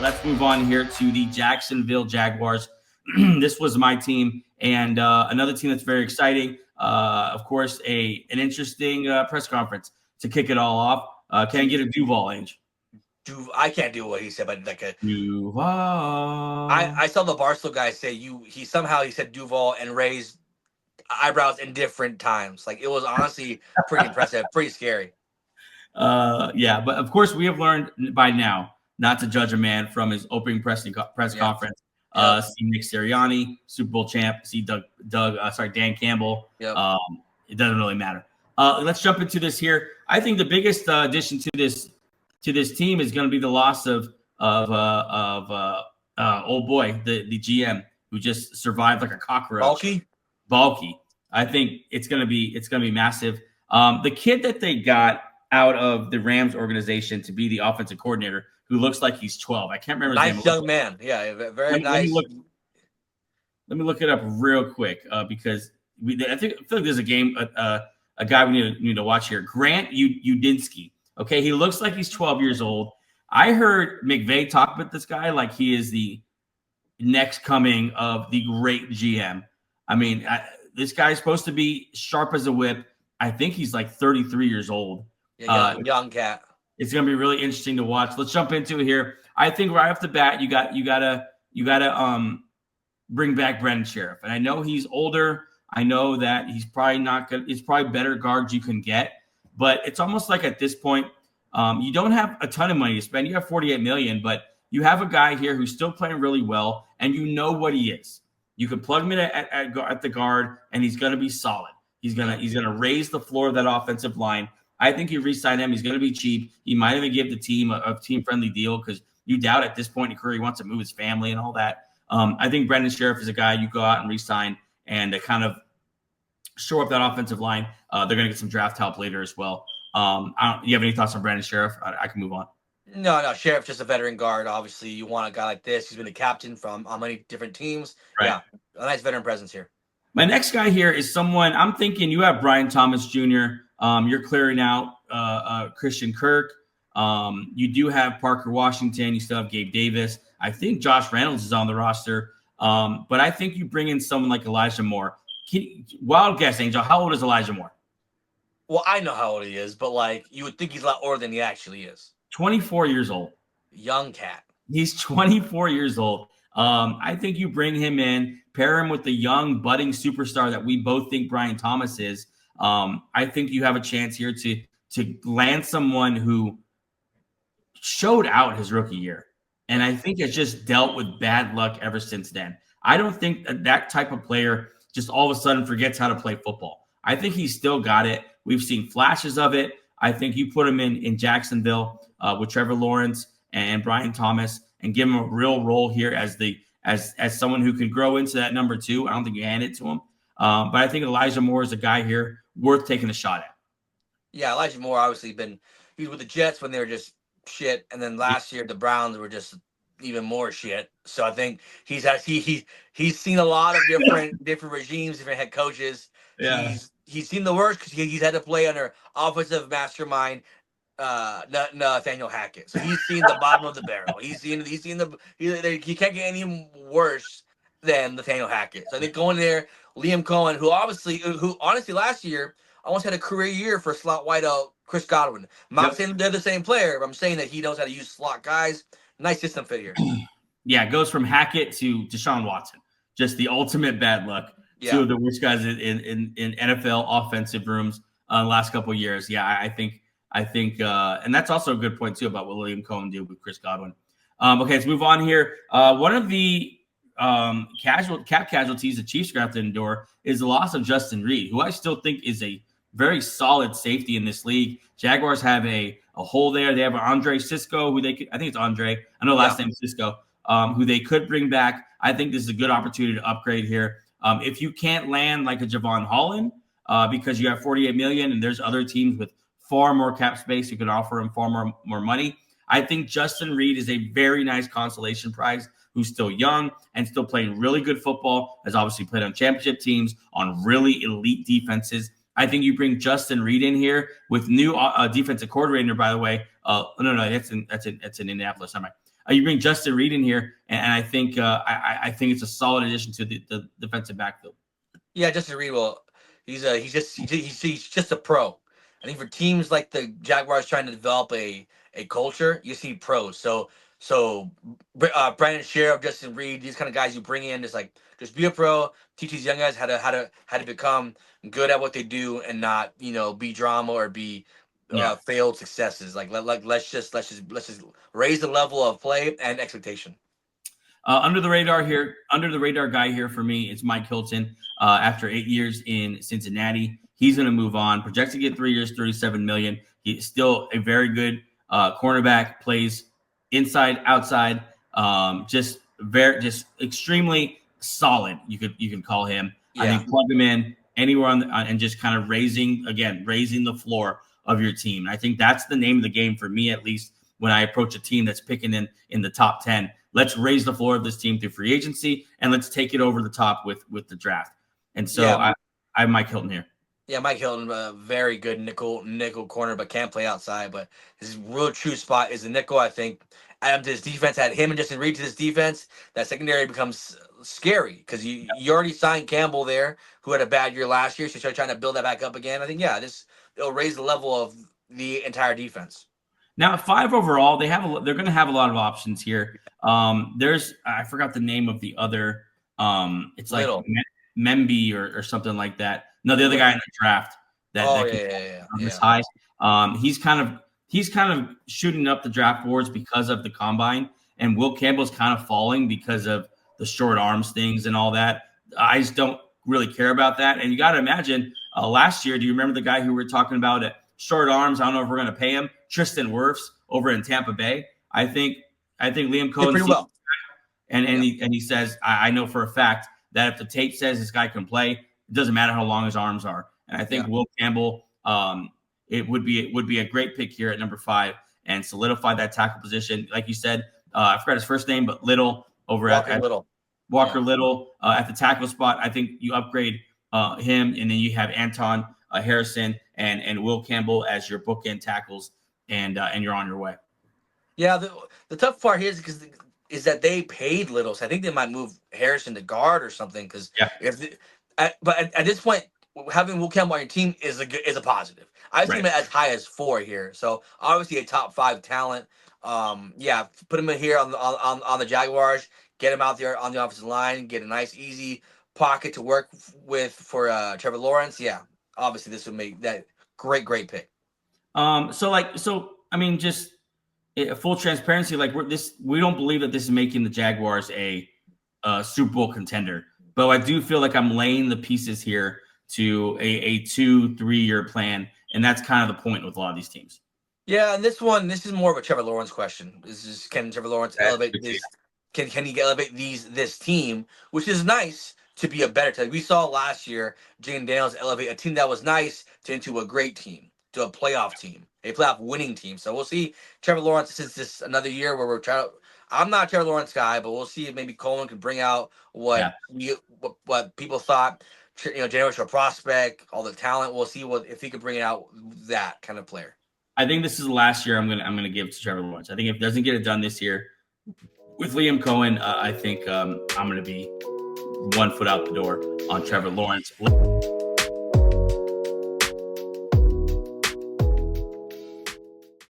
let's move on here to the Jacksonville Jaguars. This was my team, and another team that's very exciting. Of course, an interesting press conference to kick it all off. Can I get a Duval, Ange? I can't do what he said, but like a Duval. I saw the Barstool guy say he said Duval and raised eyebrows in different times. Like, it was honestly pretty impressive, pretty scary. Yeah, but of course we have learned by now not to judge a man from his opening press conference. See Nick Sirianni, Super Bowl champ. See Dan Campbell. Yep. It doesn't really matter. Let's jump into this here. I think the biggest addition to this team is going to be the loss of old boy, the GM who just survived like a cockroach. Balky. I think it's going to be massive. The kid that they got out of the Rams organization to be the offensive coordinator, who looks like he's 12. I can't remember his name. Nice young man. Yeah, very nice. Let me look it up real quick because I feel like there's a guy we need to watch here. Grant Udinsky. Okay, he looks like he's 12 years old. I heard McVay talk about this guy like he is the next coming of the great GM. I mean, this guy's supposed to be sharp as a whip. I think he's like 33 years old. Yeah, young cat. It's going to be really interesting to watch. Let's jump into it here. I think right off the bat, you gotta bring back Brendan Sheriff, and I know he's older. I know that he's probably not good. It's probably better guards you can get, but it's almost like at this point, you don't have a ton of money to spend. You have $48 million, but you have a guy here who's still playing really well, and you know what he is. You can plug him in at the guard, and he's going to be solid. He's gonna raise the floor of that offensive line. I think you re-sign him. He's going to be cheap. He might even give the team a team-friendly deal because you doubt at this point in his career he wants to move his family and all that. I think Brendan Sheriff is a guy you go out and re-sign and to kind of shore up that offensive line. They're going to get some draft help later as well. You have any thoughts on Brendan Sheriff? I can move on. No, Sheriff's just a veteran guard. Obviously, you want a guy like this. He's been a captain on many different teams. Right. Yeah, a nice veteran presence here. My next guy here is someone I'm thinking you have Brian Thomas Jr. You're clearing out Christian Kirk. You do have Parker Washington. You still have Gabe Davis. I think Josh Reynolds is on the roster. But I think you bring in someone like Elijah Moore. Wild guess, Angel. How old is Elijah Moore? Well, I know how old he is, but like you would think he's a lot older than he actually is. 24 years old. Young cat. He's 24 years old. I think you bring him in, pair him with the young budding superstar that we both think Brian Thomas is. I think you have a chance here to land someone who showed out his rookie year. And I think has just dealt with bad luck ever since then. I don't think that type of player just all of a sudden forgets how to play football. I think he's still got it. We've seen flashes of it. I think you put him in Jacksonville with Trevor Lawrence and Brian Thomas and give him a real role here as someone who can grow into that number 2. I don't think you hand it to him. But I think Elijah Moore is a guy here worth taking a shot at. Yeah, Elijah Moore obviously he was with the Jets when they were just shit, and then last year the Browns were just even more shit. So I think he's seen a lot of different regimes, different head coaches. Yeah, he's seen the worst because he's had to play under offensive mastermind Nathaniel Hackett. So he's seen the bottom of the barrel. He can't get any worse than Nathaniel Hackett. So I think going there, Liam Cohen, who honestly last year almost had a career year for slot wideout Chris Godwin. I'm not saying they're the same player, but I'm saying that he knows how to use slot guys. Nice system fit here. Yeah, it goes from Hackett to Deshaun Watson. Just the ultimate bad luck. Yeah. 2 of the worst guys in NFL offensive rooms the last couple of years. Yeah, I think, and that's also a good point too about what Liam Cohen did with Chris Godwin. Okay, let's move on here. One of the cap casualties the Chiefs are going to have to endure is the loss of Justin Reed, who I still think is a very solid safety in this league. Jaguars have a hole there. They have Andre Cisco, who I think it's Andre. I know last name is Cisco, who they could bring back. I think this is a good opportunity to upgrade here. If you can't land like a Javon Holland because you have $48 million and there's other teams with far more cap space who can offer him far more money, I think Justin Reed is a very nice consolation prize who's still young and still playing really good football, has obviously played on championship teams, on really elite defenses. I think you bring Justin Reed in here with new defensive coordinator, by the way. No, that's in Indianapolis. Am I? You bring Justin Reed in here, and I think I think it's a solid addition to the defensive backfield. Yeah, Justin Reed. Well, he's just a pro. I think for teams like the Jaguars trying to develop a culture, you see pros. So Brandon Sheriff, Justin Reed, these kind of guys you bring in, just be a pro, teach these young guys how to become good at what they do, and not be drama or be failed successes. Let's just raise the level of play and expectation. Under the radar guy here for me, it's Mike Hilton. After 8 years in Cincinnati, he's going to move on. Projected to get 3 years, $37 million. He's still a very good cornerback. Plays inside, outside. Just extremely solid. You can call him. Yeah. I think plug him in anywhere and just kind of raising the floor of your team. And I think that's the name of the game for me, at least when I approach a team that's picking in the top 10. Let's raise the floor of this team through free agency, and let's take it over the top with the draft. And so I have Mike Hilton here. Yeah, Mike Hilton, a very good nickel corner, but can't play outside. But his real true spot is the nickel. I think add to this defense, add him and Justin Reed to this defense, that secondary becomes scary because you already signed Campbell there, who had a bad year last year. So you start trying to build that back up again. I think, it'll raise the level of the entire defense. Now, at 5 overall, they're going to have a lot of options here. I forgot the name of the other. It's like Memby or something like that. No, the other guy in the draft this high. He's kind of shooting up the draft boards because of the combine, and Will Campbell's kind of falling because of the short arms things and all that. I just don't really care about that. And you got to imagine last year. Do you remember the guy who we were talking about at short arms? I don't know if we're going to pay him. Tristan Wirfs over in Tampa Bay. I think Liam Cohen pretty well. And he says, I know for a fact that if the tape says this guy can play, it doesn't matter how long his arms are. And I think Will Campbell, it would be a great pick here at number 5 and solidify that tackle position. Like you said, I forgot his first name, but Little over Walker Little at the tackle spot. I think you upgrade him, and then you have Anton Harrison and Will Campbell as your bookend tackles, and you're on your way. Yeah, the tough part here is that they paid Little, so I think they might move Harrison to guard or something. But at this point, having Will Campbell on your team is a positive. I've seen him as high as 4 here, so obviously a top 5 talent. Put him in here on the Jaguars, get him out there on the offensive line, get a nice easy pocket to work with for Trevor Lawrence. Yeah, obviously this would make that great pick. Just full transparency, we don't believe that this is making the Jaguars a Super Bowl contender, but I do feel like I'm laying the pieces here to a 2-3 year plan, and that's kind of the point with a lot of these teams. Yeah, and this is more of a Trevor Lawrence question. Can Trevor Lawrence elevate this? Can he elevate this team, which is nice, to be a better team? We saw last year Jane Daniels elevate a team that was nice into a great team, to a playoff team, a playoff winning team. So we'll see Trevor Lawrence. This is another year where we're trying to. I'm not a Trevor Lawrence guy, but we'll see if maybe Cohen can bring out what people thought. Generational prospect, all the talent. We'll see if he can bring out that kind of player. I think this is the last year I'm gonna give to Trevor Lawrence. I think if it doesn't get it done this year with Liam Cohen, I think I'm gonna be 1 foot out the door on Trevor Lawrence.